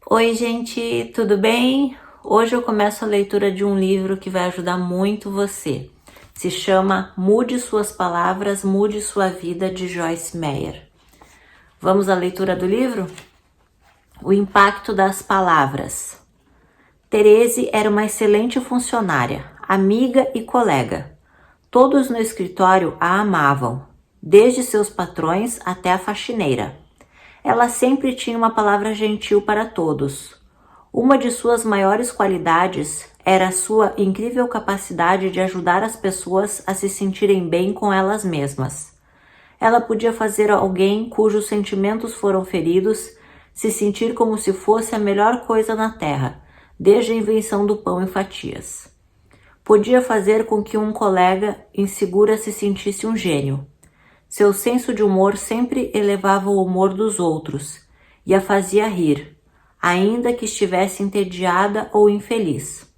Oi, gente, tudo bem? Hoje eu começo a leitura de um livro que vai ajudar muito você. Se chama Mude Suas Palavras, Mude Sua Vida, de Joyce Meyer. Vamos à leitura do livro? O impacto das palavras. Therese era uma excelente funcionária, amiga e colega. Todos no escritório a amavam, desde seus patrões até a faxineira. Ela sempre tinha uma palavra gentil para todos. Uma de suas maiores qualidades era a sua incrível capacidade de ajudar as pessoas a se sentirem bem com elas mesmas. Ela podia fazer alguém cujos sentimentos foram feridos se sentir como se fosse a melhor coisa na Terra, desde a invenção do pão em fatias. Podia fazer com que um colega insegura se sentisse um gênio. Seu senso de humor sempre elevava o humor dos outros e a fazia rir, ainda que estivesse entediada ou infeliz.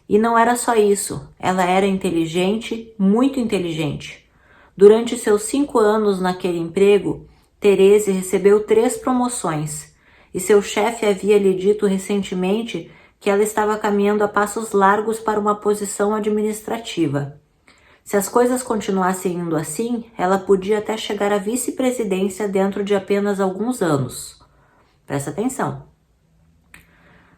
E não era só isso, ela era inteligente, muito inteligente. Durante seus 5 anos naquele emprego, Therese recebeu 3 promoções, e seu chefe havia lhe dito recentemente que ela estava caminhando a passos largos para uma posição administrativa. Se as coisas continuassem indo assim, ela podia até chegar à vice-presidência dentro de apenas alguns anos. Presta atenção.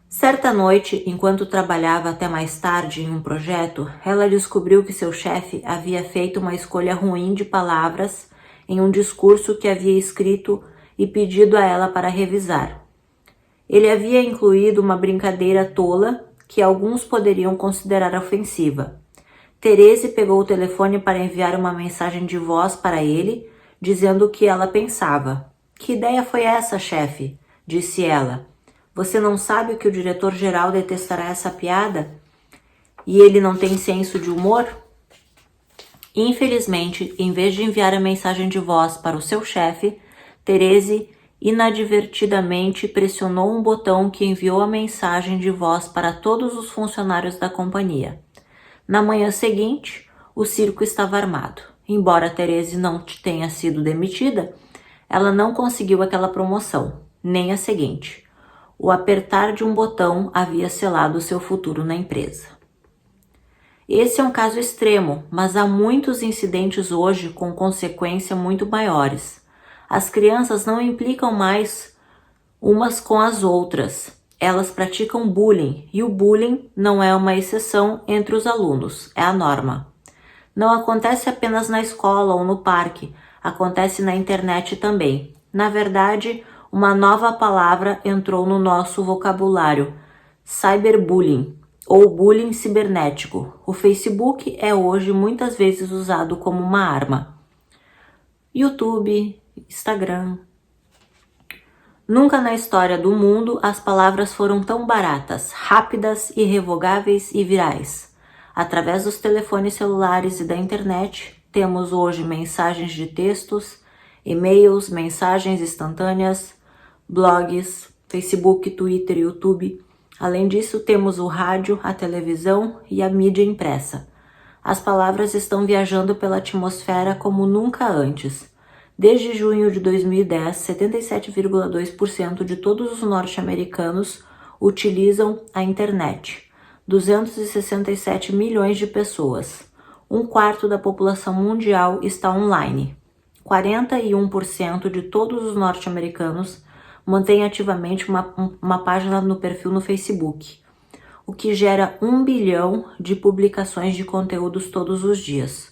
Certa noite, enquanto trabalhava até mais tarde em um projeto, ela descobriu que seu chefe havia feito uma escolha ruim de palavras em um discurso que havia escrito e pedido a ela para revisar. Ele havia incluído uma brincadeira tola que alguns poderiam considerar ofensiva. Therese pegou o telefone para enviar uma mensagem de voz para ele, dizendo o que ela pensava. Que ideia foi essa, chefe? Disse ela. Você não sabe que o diretor-geral detestará essa piada? E ele não tem senso de humor? Infelizmente, em vez de enviar a mensagem de voz para o seu chefe, Therese inadvertidamente pressionou um botão que enviou a mensagem de voz para todos os funcionários da companhia. Na manhã seguinte, o circo estava armado. Embora Therese não tenha sido demitida, ela não conseguiu aquela promoção, nem a seguinte. O apertar de um botão havia selado seu futuro na empresa. Esse é um caso extremo, mas há muitos incidentes hoje com consequências muito maiores. As crianças não implicam mais umas com as outras. Elas praticam bullying, e o bullying não é uma exceção entre os alunos, é a norma. Não acontece apenas na escola ou no parque, acontece na internet também. Na verdade, uma nova palavra entrou no nosso vocabulário, cyberbullying, ou bullying cibernético. O Facebook é hoje muitas vezes usado como uma arma. YouTube, Instagram. Nunca na história do mundo as palavras foram tão baratas, rápidas, irrevogáveis e virais. Através dos telefones celulares e da internet, temos hoje mensagens de textos, e-mails, mensagens instantâneas, blogs, Facebook, Twitter e YouTube. Além disso, temos o rádio, a televisão e a mídia impressa. As palavras estão viajando pela atmosfera como nunca antes. Desde junho de 2010, 77,2% de todos os norte-americanos utilizam a internet. 267 milhões de pessoas. Um quarto da população mundial está online. 41% de todos os norte-americanos mantém ativamente uma página no perfil no Facebook, o que gera 1 bilhão de publicações de conteúdos todos os dias.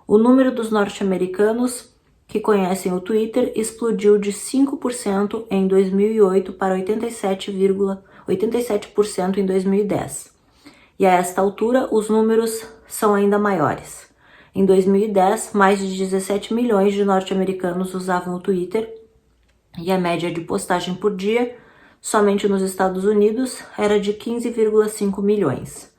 O número dos norte-americanos que conhecem o Twitter explodiu de 5% em 2008 para 87% em 2010. E a esta altura, os números são ainda maiores. Em 2010, mais de 17 milhões de norte-americanos usavam o Twitter e a média de postagem por dia, somente nos Estados Unidos, era de 15,5 milhões.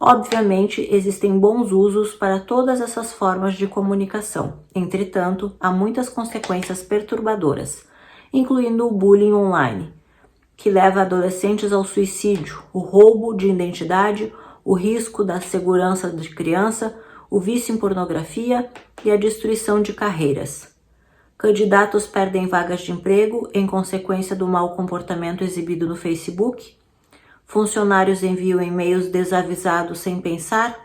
Obviamente, existem bons usos para todas essas formas de comunicação. Entretanto, há muitas consequências perturbadoras, incluindo o bullying online, que leva adolescentes ao suicídio, o roubo de identidade, o risco da segurança de criança, o vício em pornografia e a destruição de carreiras. Candidatos perdem vagas de emprego em consequência do mau comportamento exibido no Facebook? Funcionários enviam e-mails desavisados sem pensar?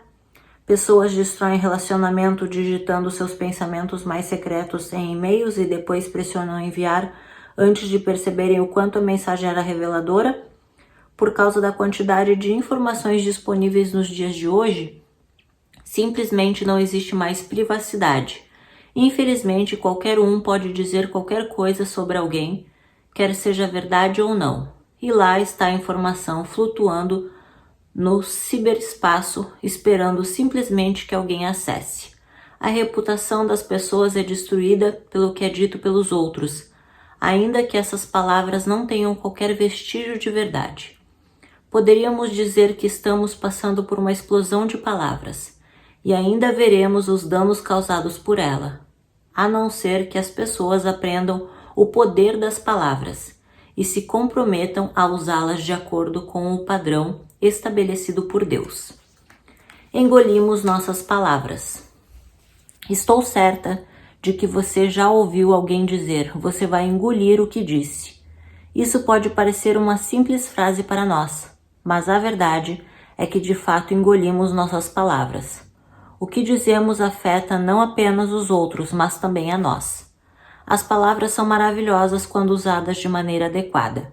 Pessoas destroem relacionamento digitando seus pensamentos mais secretos em e-mails e depois pressionam enviar antes de perceberem o quanto a mensagem era reveladora? Por causa da quantidade de informações disponíveis nos dias de hoje, simplesmente não existe mais privacidade. Infelizmente, qualquer um pode dizer qualquer coisa sobre alguém, quer seja verdade ou não. E lá está a informação flutuando no ciberespaço, esperando simplesmente que alguém acesse. A reputação das pessoas é destruída pelo que é dito pelos outros, ainda que essas palavras não tenham qualquer vestígio de verdade. Poderíamos dizer que estamos passando por uma explosão de palavras, e ainda veremos os danos causados por ela, a não ser que as pessoas aprendam o poder das palavras e se comprometam a usá-las de acordo com o padrão estabelecido por Deus. Engolimos nossas palavras. Estou certa de que você já ouviu alguém dizer: você vai engolir o que disse. Isso pode parecer uma simples frase para nós, mas a verdade é que de fato engolimos nossas palavras. O que dizemos afeta não apenas os outros, mas também a nós. As palavras são maravilhosas quando usadas de maneira adequada.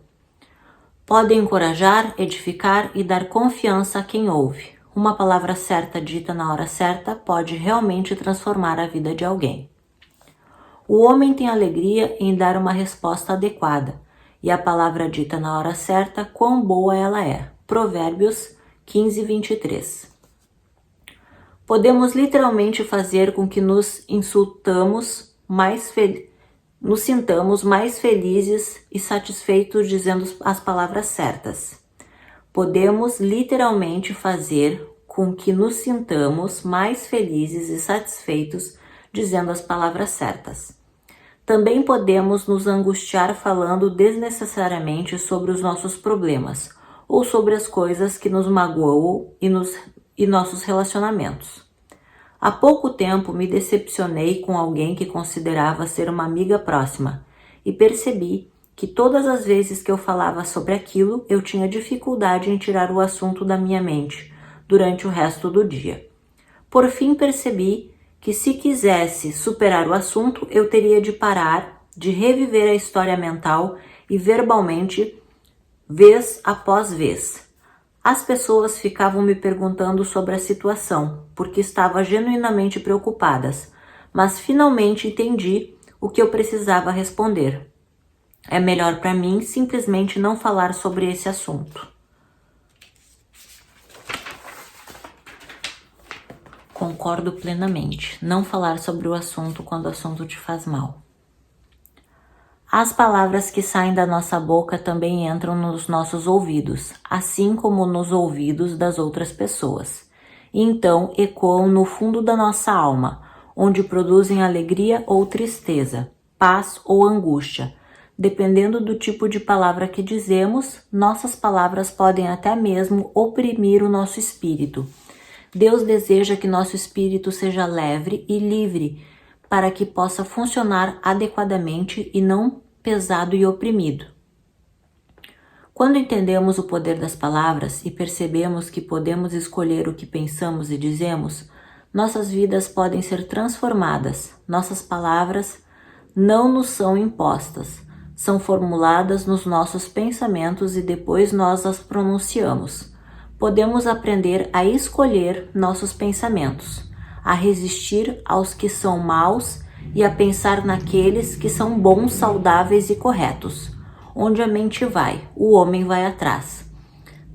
Podem encorajar, edificar e dar confiança a quem ouve. Uma palavra certa dita na hora certa pode realmente transformar a vida de alguém. O homem tem alegria em dar uma resposta adequada, e a palavra dita na hora certa, quão boa ela é. Provérbios 15:23. Podemos literalmente fazer com que nos sintamos mais felizes e satisfeitos dizendo as palavras certas. Podemos literalmente fazer com que nos sintamos mais felizes e satisfeitos dizendo as palavras certas. Também podemos nos angustiar falando desnecessariamente sobre os nossos problemas ou sobre as coisas que nos magoam e nossos relacionamentos. Há pouco tempo me decepcionei com alguém que considerava ser uma amiga próxima e percebi que todas as vezes que eu falava sobre aquilo, eu tinha dificuldade em tirar o assunto da minha mente durante o resto do dia. Por fim, percebi que se quisesse superar o assunto, eu teria de parar de reviver a história mental e verbalmente, vez após vez. As pessoas ficavam me perguntando sobre a situação, porque estava genuinamente preocupadas, mas finalmente entendi o que eu precisava responder. É melhor para mim simplesmente não falar sobre esse assunto. Concordo plenamente. Não falar sobre o assunto quando o assunto te faz mal. As palavras que saem da nossa boca também entram nos nossos ouvidos, assim como nos ouvidos das outras pessoas. E então ecoam no fundo da nossa alma, onde produzem alegria ou tristeza, paz ou angústia. Dependendo do tipo de palavra que dizemos, nossas palavras podem até mesmo oprimir o nosso espírito. Deus deseja que nosso espírito seja leve e livre, para que possa funcionar adequadamente e não pesado e oprimido. Quando entendemos o poder das palavras e percebemos que podemos escolher o que pensamos e dizemos, nossas vidas podem ser transformadas. Nossas palavras não nos são impostas, são formuladas nos nossos pensamentos e depois nós as pronunciamos. Podemos aprender a escolher nossos pensamentos, a resistir aos que são maus e a pensar naqueles que são bons, saudáveis e corretos. Onde a mente vai, o homem vai atrás.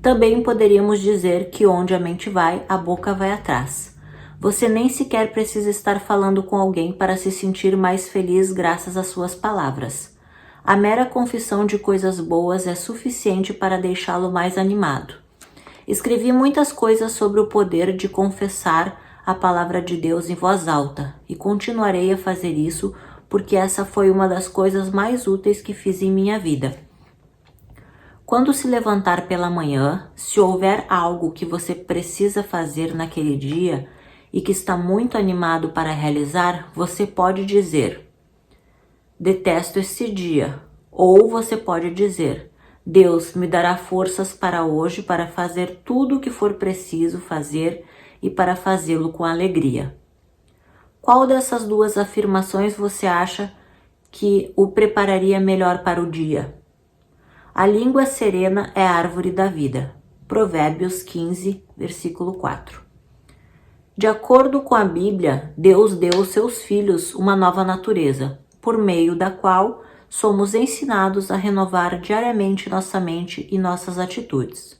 Também poderíamos dizer que onde a mente vai, a boca vai atrás. Você nem sequer precisa estar falando com alguém para se sentir mais feliz graças às suas palavras. A mera confissão de coisas boas é suficiente para deixá-lo mais animado. Escrevi muitas coisas sobre o poder de confessar a palavra de Deus em voz alta e continuarei a fazer isso porque essa foi uma das coisas mais úteis que fiz em minha vida. Quando se levantar pela manhã, se houver algo que você precisa fazer naquele dia e que está muito animado para realizar, você pode dizer: detesto esse dia. Ou você pode dizer: Deus me dará forças para hoje para fazer tudo o que for preciso fazer e para fazê-lo com alegria. Qual dessas duas afirmações você acha que o prepararia melhor para o dia? A língua serena é a árvore da vida. Provérbios 15, versículo 4. De acordo com a Bíblia, Deus deu aos seus filhos uma nova natureza, por meio da qual somos ensinados a renovar diariamente nossa mente e nossas atitudes.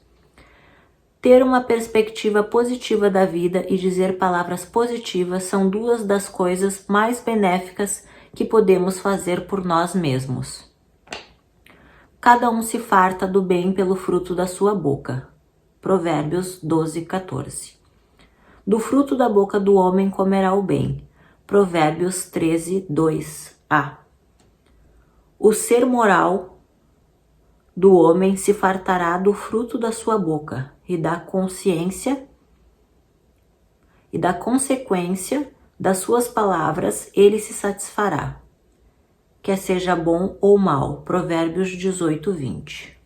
Ter uma perspectiva positiva da vida e dizer palavras positivas são duas das coisas mais benéficas que podemos fazer por nós mesmos. Cada um se farta do bem pelo fruto da sua boca. Provérbios 12, 14. Do fruto da boca do homem comerá o bem. Provérbios 13, 2a. O ser moral do homem se fartará do fruto da sua boca e da consciência e da consequência das suas palavras ele se satisfará, quer seja bom ou mal. Provérbios 18, 20.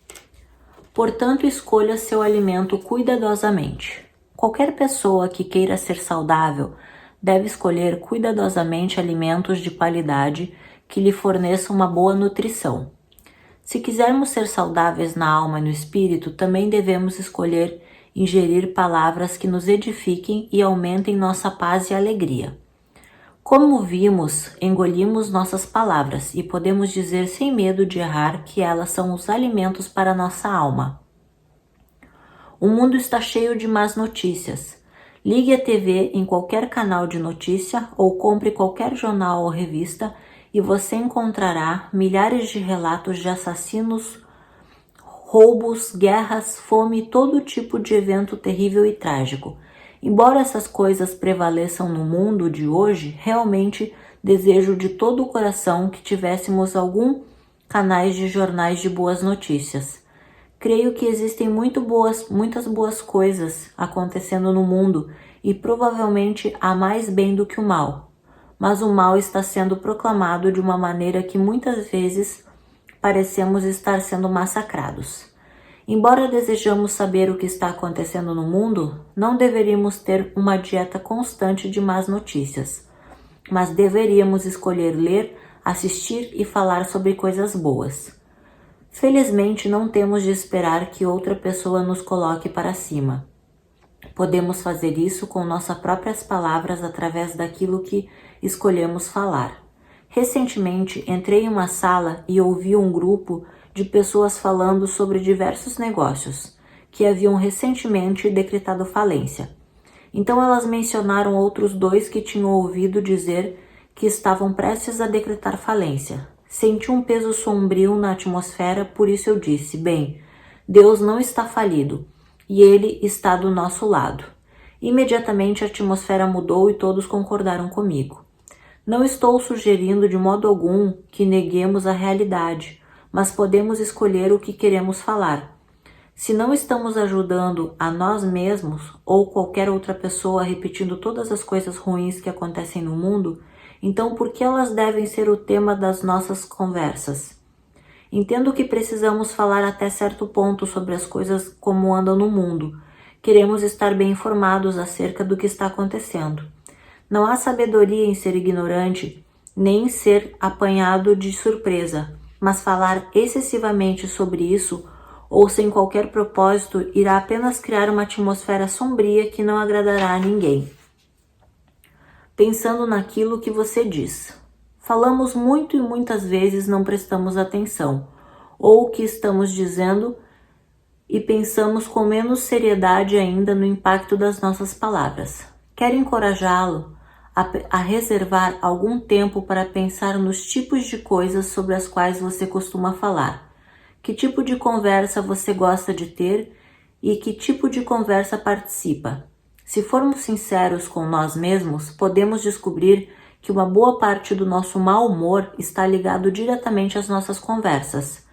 Portanto, escolha seu alimento cuidadosamente. Qualquer pessoa que queira ser saudável deve escolher cuidadosamente alimentos de qualidade que lhe forneçam uma boa nutrição. Se quisermos ser saudáveis na alma e no espírito, também devemos escolher ingerir palavras que nos edifiquem e aumentem nossa paz e alegria. Como vimos, engolimos nossas palavras e podemos dizer sem medo de errar que elas são os alimentos para nossa alma. O mundo está cheio de más notícias. Ligue a TV em qualquer canal de notícia ou compre qualquer jornal ou revista e você encontrará milhares de relatos de assassinos, roubos, guerras, fome e todo tipo de evento terrível e trágico. Embora essas coisas prevaleçam no mundo de hoje, realmente desejo de todo o coração que tivéssemos alguns canais de jornais de boas notícias. Creio que existem muitas boas coisas acontecendo no mundo e provavelmente há mais bem do que o mal. Mas o mal está sendo proclamado de uma maneira que muitas vezes parecemos estar sendo massacrados. Embora desejamos saber o que está acontecendo no mundo, não deveríamos ter uma dieta constante de más notícias, mas deveríamos escolher ler, assistir e falar sobre coisas boas. Felizmente, não temos de esperar que outra pessoa nos coloque para cima. Podemos fazer isso com nossas próprias palavras através daquilo que escolhemos falar. Recentemente, entrei em uma sala e ouvi um grupo de pessoas falando sobre diversos negócios que haviam recentemente decretado falência. Então elas mencionaram outros dois que tinham ouvido dizer que estavam prestes a decretar falência. Senti um peso sombrio na atmosfera, por isso eu disse: bem, Deus não está falido e Ele está do nosso lado. Imediatamente a atmosfera mudou e todos concordaram comigo. Não estou sugerindo de modo algum que neguemos a realidade, mas podemos escolher o que queremos falar. Se não estamos ajudando a nós mesmos ou qualquer outra pessoa repetindo todas as coisas ruins que acontecem no mundo, então por que elas devem ser o tema das nossas conversas? Entendo que precisamos falar até certo ponto sobre as coisas como andam no mundo. Queremos estar bem informados acerca do que está acontecendo. Não há sabedoria em ser ignorante, nem em ser apanhado de surpresa, mas falar excessivamente sobre isso ou sem qualquer propósito irá apenas criar uma atmosfera sombria que não agradará a ninguém. Pensando naquilo que você diz. Falamos muito e muitas vezes não prestamos atenção, ou o que estamos dizendo e pensamos com menos seriedade ainda no impacto das nossas palavras. Quero encorajá-lo a reservar algum tempo para pensar nos tipos de coisas sobre as quais você costuma falar. Que tipo de conversa você gosta de ter e que tipo de conversa participa? Se formos sinceros com nós mesmos, podemos descobrir que uma boa parte do nosso mau humor está ligado diretamente às nossas conversas.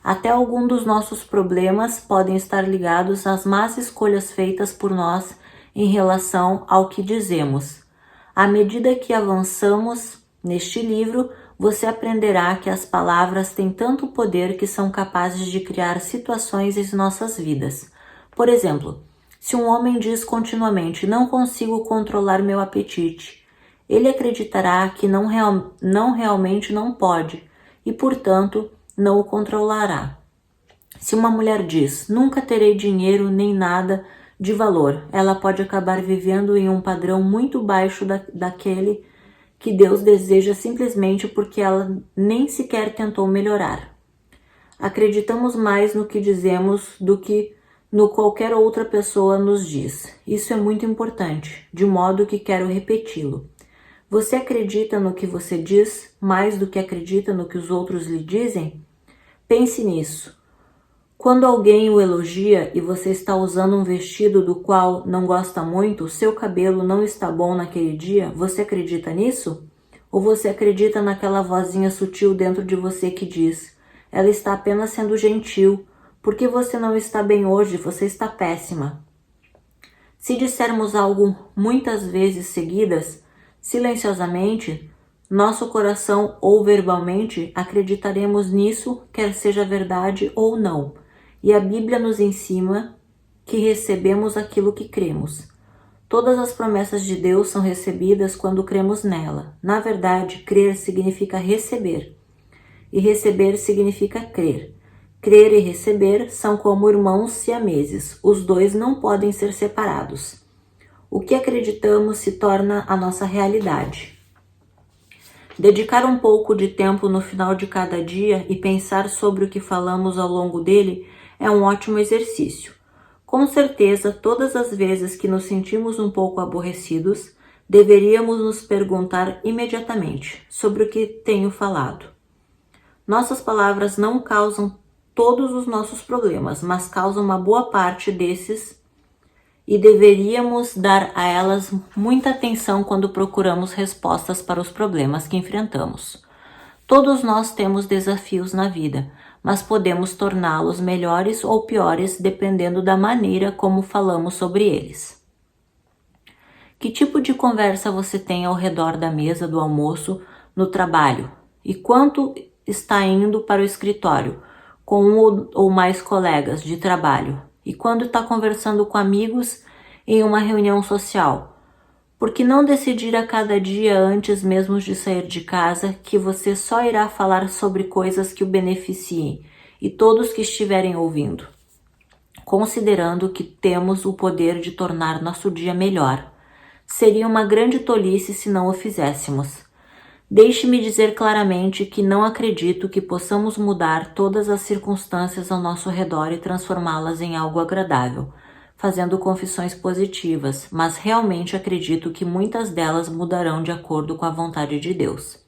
Até alguns dos nossos problemas podem estar ligados às más escolhas feitas por nós em relação ao que dizemos. À medida que avançamos neste livro, você aprenderá que as palavras têm tanto poder que são capazes de criar situações em nossas vidas. Por exemplo, se um homem diz continuamente, não consigo controlar meu apetite, ele acreditará que realmente não pode e, portanto, não o controlará. Se uma mulher diz, nunca terei dinheiro nem nada de valor, ela pode acabar vivendo em um padrão muito baixo daquele que Deus deseja simplesmente porque ela nem sequer tentou melhorar. Acreditamos mais no que dizemos do que no qualquer outra pessoa nos diz. Isso é muito importante, de modo que quero repeti-lo. Você acredita no que você diz mais do que acredita no que os outros lhe dizem? Pense nisso. Quando alguém o elogia e você está usando um vestido do qual não gosta muito, seu cabelo não está bom naquele dia, você acredita nisso? Ou você acredita naquela vozinha sutil dentro de você que diz, ela está apenas sendo gentil, porque você não está bem hoje, você está péssima. Se dissermos algo muitas vezes seguidas, silenciosamente, nosso coração ou verbalmente acreditaremos nisso, quer seja verdade ou não. E a Bíblia nos ensina que recebemos aquilo que cremos. Todas as promessas de Deus são recebidas quando cremos nela. Na verdade, crer significa receber. E receber significa crer. Crer e receber são como irmãos siameses. Os dois não podem ser separados. O que acreditamos se torna a nossa realidade. Dedicar um pouco de tempo no final de cada dia e pensar sobre o que falamos ao longo dele é um ótimo exercício. Com certeza, todas as vezes que nos sentimos um pouco aborrecidos, deveríamos nos perguntar imediatamente sobre o que tenho falado. Nossas palavras não causam todos os nossos problemas, mas causam uma boa parte desses e deveríamos dar a elas muita atenção quando procuramos respostas para os problemas que enfrentamos. Todos nós temos desafios na vida, mas podemos torná-los melhores ou piores dependendo da maneira como falamos sobre eles. Que tipo de conversa você tem ao redor da mesa do almoço no trabalho? E quanto está indo para o escritório com um ou mais colegas de trabalho? E quando está conversando com amigos em uma reunião social? Por que não decidir a cada dia antes mesmo de sair de casa que você só irá falar sobre coisas que o beneficiem e todos que estiverem ouvindo, considerando que temos o poder de tornar nosso dia melhor? Seria uma grande tolice se não o fizéssemos. Deixe-me dizer claramente que não acredito que possamos mudar todas as circunstâncias ao nosso redor e transformá-las em algo agradável, fazendo confissões positivas, mas realmente acredito que muitas delas mudarão de acordo com a vontade de Deus.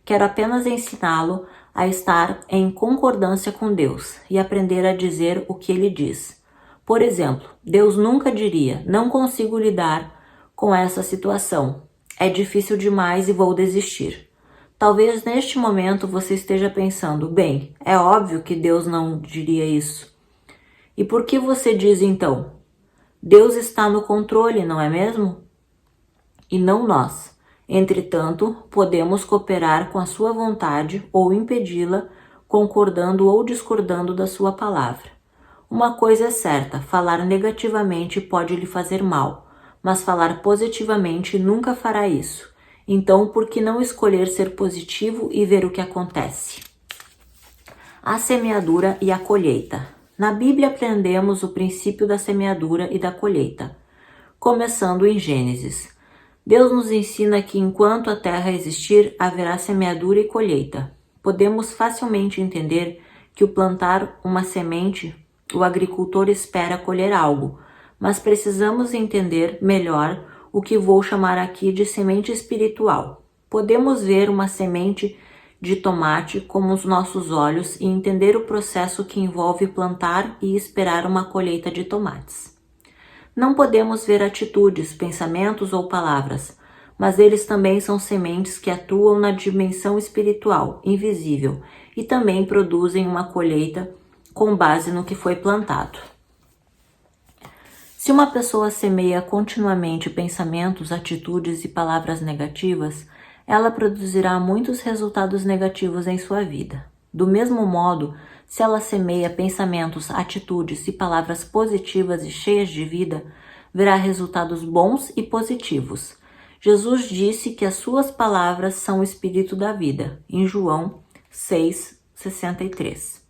Quero apenas ensiná-lo a estar em concordância com Deus e aprender a dizer o que Ele diz. Por exemplo, Deus nunca diria, não consigo lidar com essa situação, é difícil demais e vou desistir. Talvez neste momento você esteja pensando, bem, é óbvio que Deus não diria isso. E por que você diz então? Deus está no controle, não é mesmo? E não nós. Entretanto, podemos cooperar com a sua vontade ou impedi-la, concordando ou discordando da sua palavra. Uma coisa é certa, falar negativamente pode lhe fazer mal, mas falar positivamente nunca fará isso. Então, por que não escolher ser positivo e ver o que acontece? A semeadura e a colheita. Na Bíblia aprendemos o princípio da semeadura e da colheita, começando em Gênesis. Deus nos ensina que enquanto a terra existir, haverá semeadura e colheita. Podemos facilmente entender que ao plantar uma semente, o agricultor espera colher algo, mas precisamos entender melhor o que vou chamar aqui de semente espiritual. Podemos ver uma semente de tomate com os nossos olhos e entender o processo que envolve plantar e esperar uma colheita de tomates. Não podemos ver atitudes, pensamentos ou palavras, mas eles também são sementes que atuam na dimensão espiritual, invisível, e também produzem uma colheita com base no que foi plantado. Se uma pessoa semeia continuamente pensamentos, atitudes e palavras negativas, ela produzirá muitos resultados negativos em sua vida. Do mesmo modo, se ela semeia pensamentos, atitudes e palavras positivas e cheias de vida, verá resultados bons e positivos. Jesus disse que as suas palavras são o espírito da vida, em João 6:63.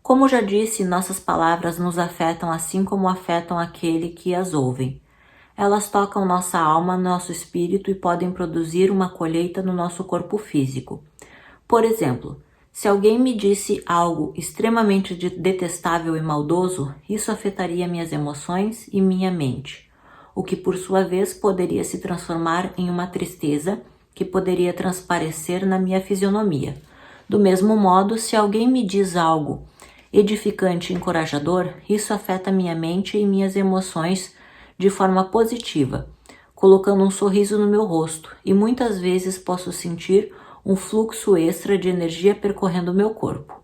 Como já disse, nossas palavras nos afetam assim como afetam aquele que as ouvem. Elas tocam nossa alma, nosso espírito e podem produzir uma colheita no nosso corpo físico. Por exemplo, se alguém me disse algo extremamente detestável e maldoso, isso afetaria minhas emoções e minha mente, o que por sua vez poderia se transformar em uma tristeza que poderia transparecer na minha fisionomia. Do mesmo modo, se alguém me diz algo edificante e encorajador, isso afeta minha mente e minhas emoções de forma positiva, colocando um sorriso no meu rosto, e muitas vezes posso sentir um fluxo extra de energia percorrendo meu corpo.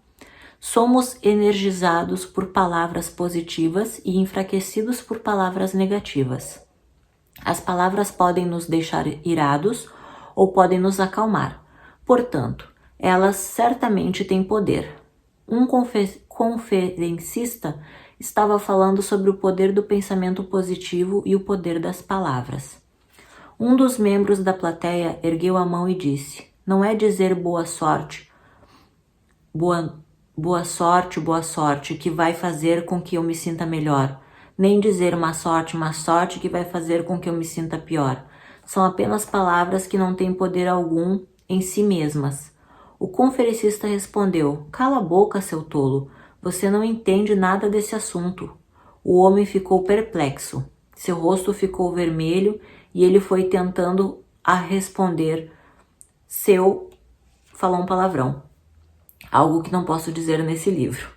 Somos energizados por palavras positivas e enfraquecidos por palavras negativas. As palavras podem nos deixar irados ou podem nos acalmar. Portanto, elas certamente têm poder. Um conferencista estava falando sobre o poder do pensamento positivo e o poder das palavras. Um dos membros da plateia ergueu a mão e disse: "Não é dizer boa sorte, boa sorte que vai fazer com que eu me sinta melhor, nem dizer má sorte que vai fazer com que eu me sinta pior. São apenas palavras que não têm poder algum em si mesmas." O conferencista respondeu: "Cala a boca, seu tolo. Você não entende nada desse assunto." O homem ficou perplexo. Seu rosto ficou vermelho e ele foi tentando a responder. Falou um palavrão. Algo que não posso dizer nesse livro.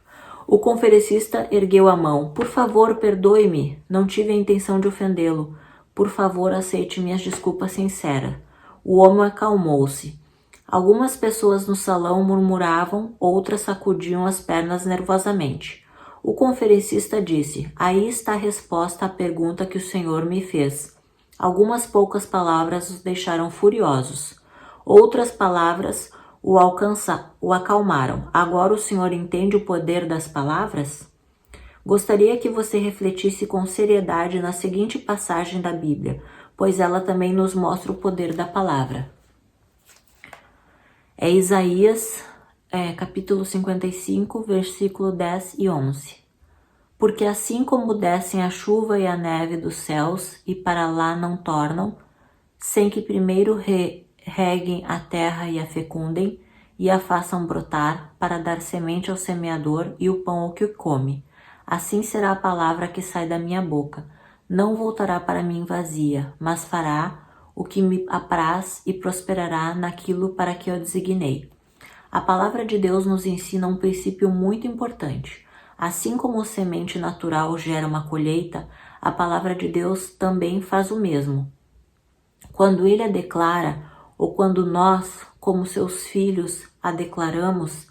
O conferencista ergueu a mão. "Por favor, perdoe-me. Não tive a intenção de ofendê-lo. Por favor, aceite minhas desculpas sinceras." O homem acalmou-se. Algumas pessoas no salão murmuravam, outras sacudiam as pernas nervosamente. O conferencista disse: "Aí está a resposta à pergunta que o senhor me fez." Algumas poucas palavras os deixaram furiosos. Outras palavras o acalmaram. "Agora o senhor entende o poder das palavras?" Gostaria que você refletisse com seriedade na seguinte passagem da Bíblia, pois ela também nos mostra o poder da palavra. É Isaías, capítulo 55, versículo 10 e 11. "Porque assim como descem a chuva e a neve dos céus e para lá não tornam, sem que primeiro reguem a terra e a fecundem, e a façam brotar, para dar semente ao semeador e o pão ao que come, assim será a palavra que sai da minha boca. Não voltará para mim vazia, mas fará o que me apraz e prosperará naquilo para que eu designei." A palavra de Deus nos ensina um princípio muito importante. Assim como a semente natural gera uma colheita, a palavra de Deus também faz o mesmo. Quando ele a declara, ou quando nós, como seus filhos, a declaramos,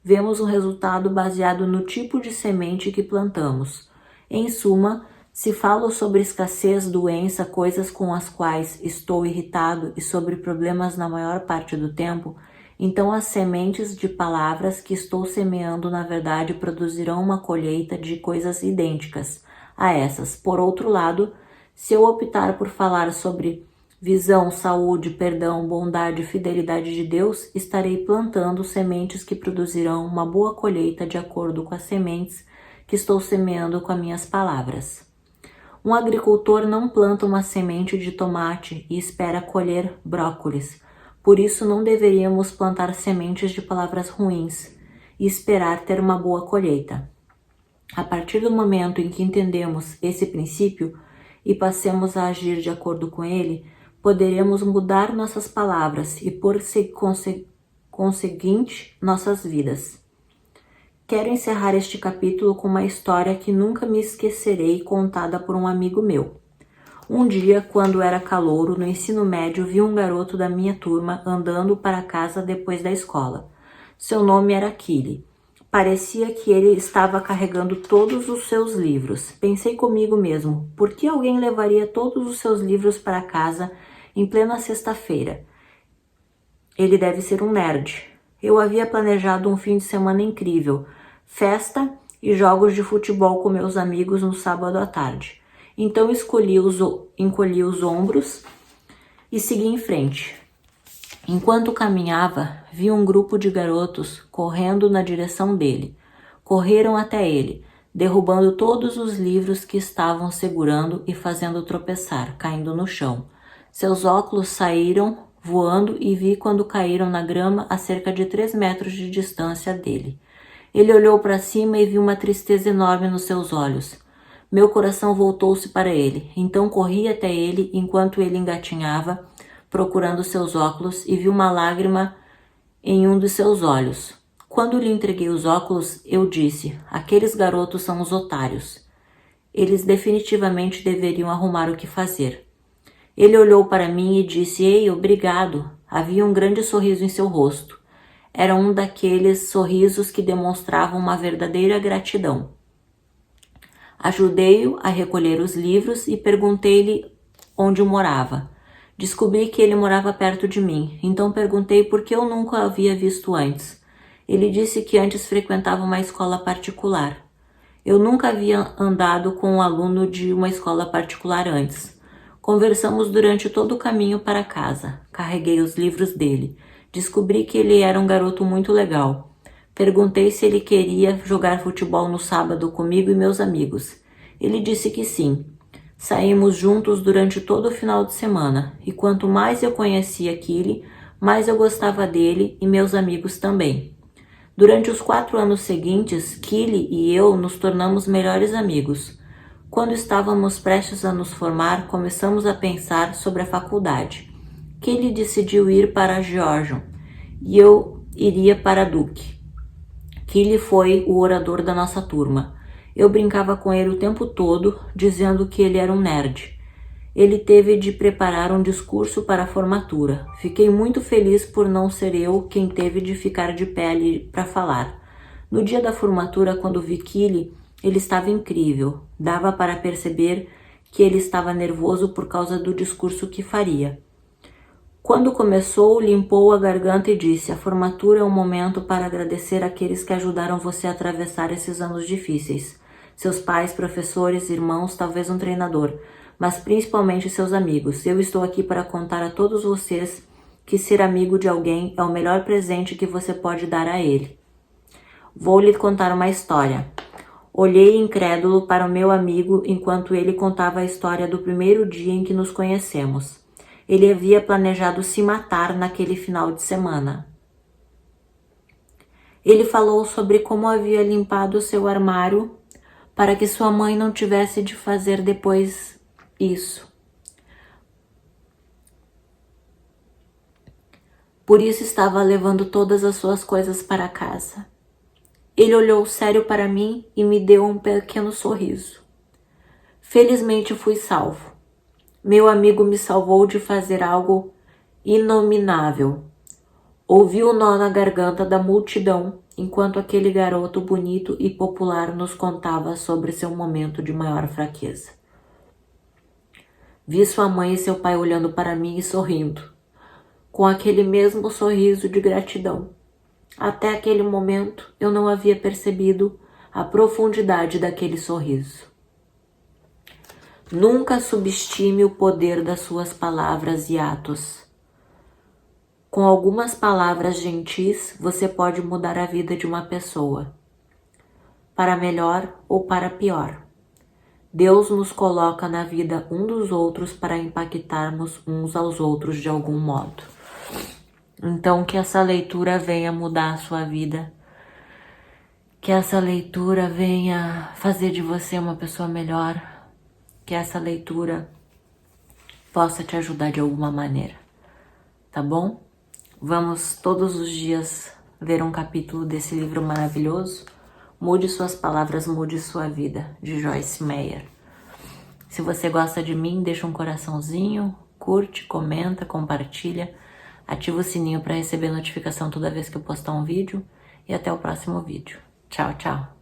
vemos um resultado baseado no tipo de semente que plantamos. Em suma, se falo sobre escassez, doença, coisas com as quais estou irritado e sobre problemas na maior parte do tempo, então as sementes de palavras que estou semeando na verdade produzirão uma colheita de coisas idênticas a essas. Por outro lado, se eu optar por falar sobre visão, saúde, perdão, bondade e fidelidade de Deus, estarei plantando sementes que produzirão uma boa colheita de acordo com as sementes que estou semeando com as minhas palavras. Um agricultor não planta uma semente de tomate e espera colher brócolis. Por isso não deveríamos plantar sementes de palavras ruins e esperar ter uma boa colheita. A partir do momento em que entendemos esse princípio e passemos a agir de acordo com ele, poderemos mudar nossas palavras e, por conseguinte, nossas vidas. Quero encerrar este capítulo com uma história que nunca me esquecerei, contada por um amigo meu. Um dia, quando era calouro no ensino médio, vi um garoto da minha turma andando para casa depois da escola. Seu nome era Kili. Parecia que ele estava carregando todos os seus livros. Pensei comigo mesmo, por que alguém levaria todos os seus livros para casa em plena sexta-feira? Ele deve ser um nerd. Eu havia planejado um fim de semana incrível, festa e jogos de futebol com meus amigos no sábado à tarde. Então encolhi os ombros e segui em frente. Enquanto caminhava, vi um grupo de garotos correndo na direção dele. Correram até ele, derrubando todos os livros que estavam segurando e fazendo tropeçar, caindo no chão. Seus óculos saíram voando e vi quando caíram na grama a cerca de 3 metros de distância dele. Ele olhou para cima e viu uma tristeza enorme nos seus olhos. Meu coração voltou-se para ele. Então corri até ele enquanto ele engatinhava, procurando seus óculos, e vi uma lágrima em um dos seus olhos. Quando lhe entreguei os óculos, eu disse: aqueles garotos são os otários. Eles definitivamente deveriam arrumar o que fazer. Ele olhou para mim e disse: ei, obrigado. Havia um grande sorriso em seu rosto. Era um daqueles sorrisos que demonstravam uma verdadeira gratidão. Ajudei-o a recolher os livros e perguntei-lhe onde morava. Descobri que ele morava perto de mim, então perguntei por que eu nunca o havia visto antes. Ele disse que antes frequentava uma escola particular. Eu nunca havia andado com um aluno de uma escola particular antes. Conversamos durante todo o caminho para casa. Carreguei os livros dele. Descobri que ele era um garoto muito legal. Perguntei se ele queria jogar futebol no sábado comigo e meus amigos. Ele disse que sim. Saímos juntos durante todo o final de semana, e quanto mais eu conhecia Killy, mais eu gostava dele e meus amigos também. Durante os 4 anos seguintes, Killy e eu nos tornamos melhores amigos. Quando estávamos prestes a nos formar, começamos a pensar sobre a faculdade. Killy decidiu ir para Georgian e eu iria para Duke. Killy foi o orador da nossa turma. Eu brincava com ele o tempo todo, dizendo que ele era um nerd. Ele teve de preparar um discurso para a formatura. Fiquei muito feliz por não ser eu quem teve de ficar de pé ali para falar. No dia da formatura, quando vi Killy, ele estava incrível. Dava para perceber que ele estava nervoso por causa do discurso que faria. Quando começou, limpou a garganta e disse: a formatura é um momento para agradecer aqueles que ajudaram você a atravessar esses anos difíceis. Seus pais, professores, irmãos, talvez um treinador, mas principalmente seus amigos. Eu estou aqui para contar a todos vocês que ser amigo de alguém é o melhor presente que você pode dar a ele. Vou lhe contar uma história. Olhei incrédulo para o meu amigo enquanto ele contava a história do primeiro dia em que nos conhecemos. Ele havia planejado se matar naquele final de semana. Ele falou sobre como havia limpado seu armário para que sua mãe não tivesse de fazer depois isso. Por isso estava levando todas as suas coisas para casa. Ele olhou sério para mim e me deu um pequeno sorriso. Felizmente fui salvo. Meu amigo me salvou de fazer algo inominável. Ouvi o nó na garganta da multidão enquanto aquele garoto bonito e popular nos contava sobre seu momento de maior fraqueza. Vi sua mãe e seu pai olhando para mim e sorrindo, com aquele mesmo sorriso de gratidão. Até aquele momento eu não havia percebido a profundidade daquele sorriso. Nunca subestime o poder das suas palavras e atos. Com algumas palavras gentis, você pode mudar a vida de uma pessoa, para melhor ou para pior. Deus nos coloca na vida um dos outros para impactarmos uns aos outros de algum modo. Então, que essa leitura venha mudar a sua vida, que essa leitura venha fazer de você uma pessoa melhor, que essa leitura possa te ajudar de alguma maneira, tá bom? Vamos todos os dias ver um capítulo desse livro maravilhoso, Mude Suas Palavras, Mude Sua Vida, de Joyce Meyer. Se você gosta de mim, deixa um coraçãozinho, curte, comenta, compartilha, ativa o sininho para receber notificação toda vez que eu postar um vídeo e até o próximo vídeo. Tchau, tchau!